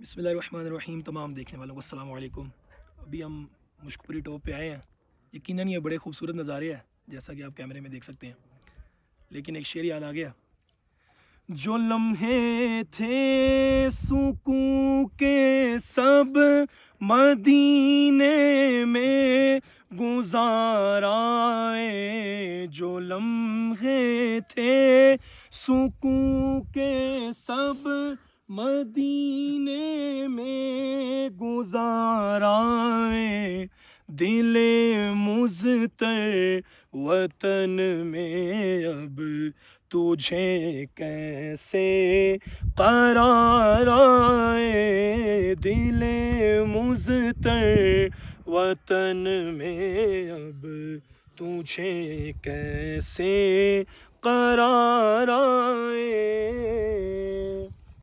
बिस्मिल्लाहिर्रहमानिर्रहीम। तमाम देखने वालों को अस्सलाम वालेकुम। अभी हम मुश्कपुरी टॉप पे आए हैं। यकीनन ये बड़े खूबसूरत नज़ारे हैं जैसा कि आप कैमरे में देख सकते हैं, लेकिन एक शेर याद आ गया। जो लम्हे थे सुकून के सब मदीने में गुजाराए, जो लम्हे थे सुकून के सब मदीने में गुजाराए, दिले मुज़तर वतन में अब तुझे कैसे करार आए, दिले मुज़तर वतन में अब तुझे कैसे करार आए।